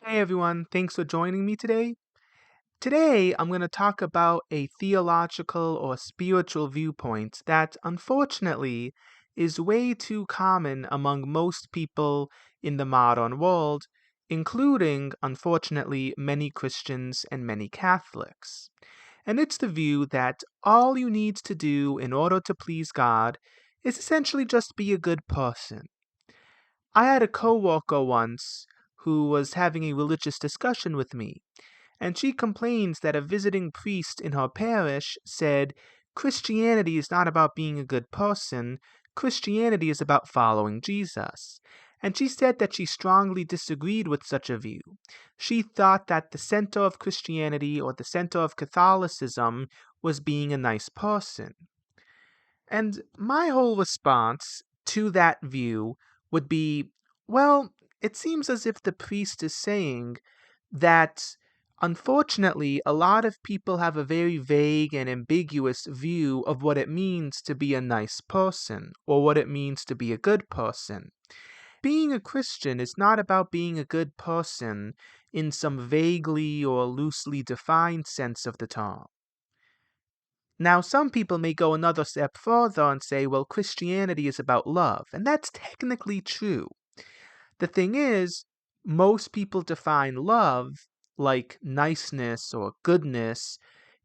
Hey everyone, thanks for joining me today. Today I'm going to talk about a theological or spiritual viewpoint that unfortunately is way too common among most people in the modern world, including, unfortunately, many Christians and many Catholics. And it's the view that all you need to do in order to please God is essentially just be a good person. I had a coworker once who was having a religious discussion with me, and she complains that a visiting priest in her parish said, Christianity is not about being a good person, Christianity is about following Jesus. And she said that she strongly disagreed with such a view. She thought that the center of Christianity or the center of Catholicism was being a nice person. And my whole response to that view would be, well, it seems as if the priest is saying that unfortunately a lot of people have a very vague and ambiguous view of what it means to be a nice person or what it means to be a good person. Being a Christian is not about being a good person in some vaguely or loosely defined sense of the term. Now, some people may go another step further and say, well, Christianity is about love, and that's technically true. The thing is, most people define love like niceness or goodness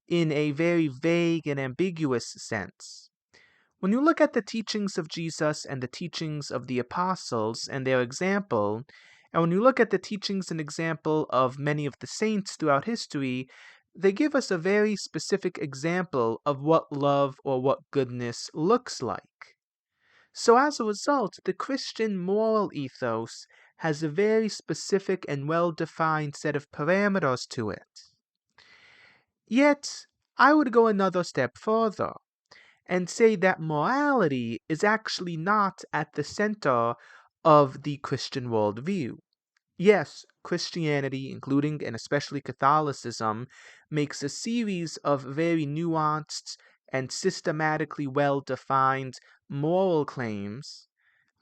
in a very vague and ambiguous sense. When you look at the teachings of Jesus and the teachings of the apostles and their example, and when you look at the teachings and example of many of the saints throughout history, they give us a very specific example of what love or what goodness looks like. So as a result, the Christian moral ethos has a very specific and well-defined set of parameters to it. Yet, I would go another step further and say that morality is actually not at the center of the Christian worldview. Yes, Christianity, including and especially Catholicism, makes a series of very nuanced and systematically well defined moral claims.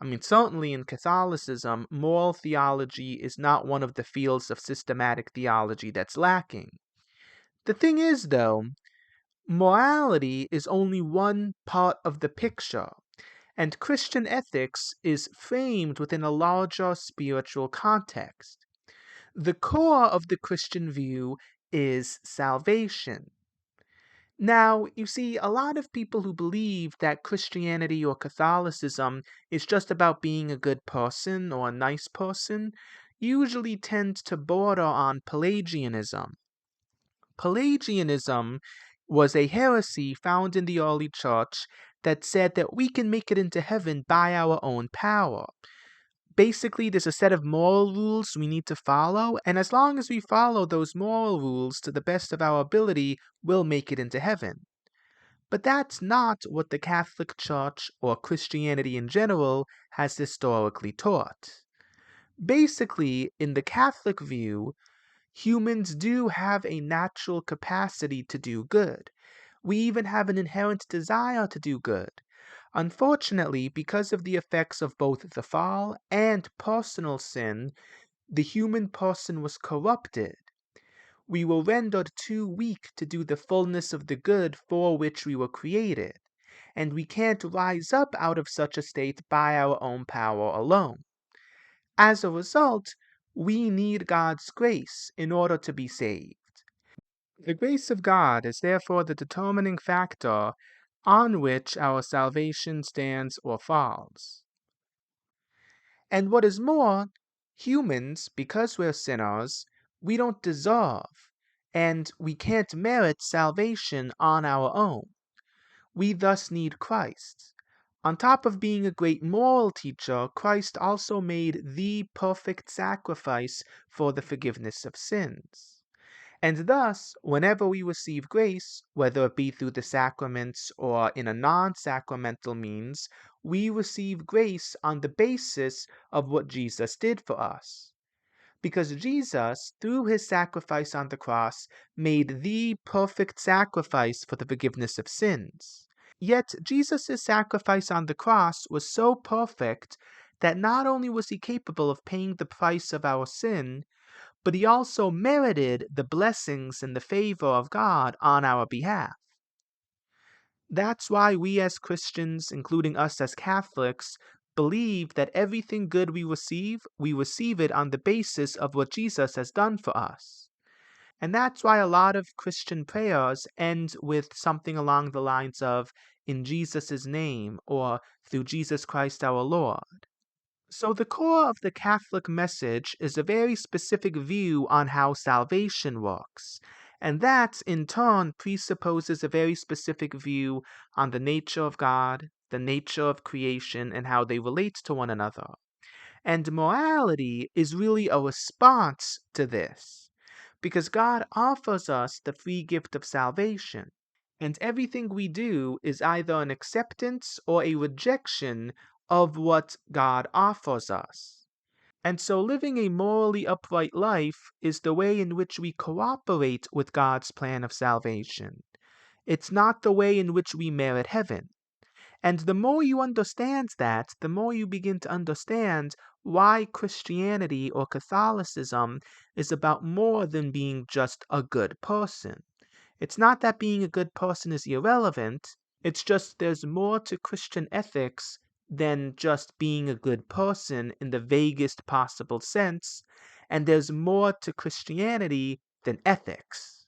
I mean, certainly in Catholicism, moral theology is not one of the fields of systematic theology that's lacking. The thing is, though, morality is only one part of the picture, and Christian ethics is framed within a larger spiritual context. The core of the Christian view is salvation. Now, you see, a lot of people who believe that Christianity or Catholicism is just about being a good person or a nice person usually tend to border on Pelagianism. Pelagianism was a heresy found in the early church that said that we can make it into heaven by our own power. Basically, there's a set of moral rules we need to follow, and as long as we follow those moral rules to the best of our ability, we'll make it into heaven. But that's not what the Catholic Church or Christianity in general has historically taught. Basically, in the Catholic view, humans do have a natural capacity to do good. We even have an inherent desire to do good. Unfortunately, because of the effects of both the fall and personal sin, the human person was corrupted. We were rendered too weak to do the fullness of the good for which we were created, and we can't rise up out of such a state by our own power alone. As a result, we need God's grace in order to be saved. The grace of God is therefore the determining factor on which our salvation stands or falls. And what is more, humans, because we're sinners, we don't deserve, and we can't merit salvation on our own. We thus need Christ. On top of being a great moral teacher, Christ also made the perfect sacrifice for the forgiveness of sins. And thus, whenever we receive grace, whether it be through the sacraments or in a non-sacramental means, we receive grace on the basis of what Jesus did for us. Because Jesus, through his sacrifice on the cross, made the perfect sacrifice for the forgiveness of sins. Yet Jesus' sacrifice on the cross was so perfect that not only was he capable of paying the price of our sin, but he also merited the blessings and the favor of God on our behalf. That's why we as Christians, including us as Catholics, believe that everything good we receive it on the basis of what Jesus has done for us. And that's why a lot of Christian prayers end with something along the lines of, in Jesus' name, or through Jesus Christ our Lord. So the core of the Catholic message is a very specific view on how salvation works. And that, in turn, presupposes a very specific view on the nature of God, the nature of creation, and how they relate to one another. And morality is really a response to this, because God offers us the free gift of salvation. And everything we do is either an acceptance or a rejection of what God offers us. And so living a morally upright life is the way in which we cooperate with God's plan of salvation. It's not the way in which we merit heaven. And the more you understand that, the more you begin to understand why Christianity or Catholicism is about more than being just a good person. It's not that being a good person is irrelevant, it's just there's more to Christian ethics than just being a good person in the vaguest possible sense, and there's more to Christianity than ethics.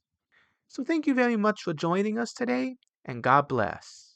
So thank you very much for joining us today, and God bless.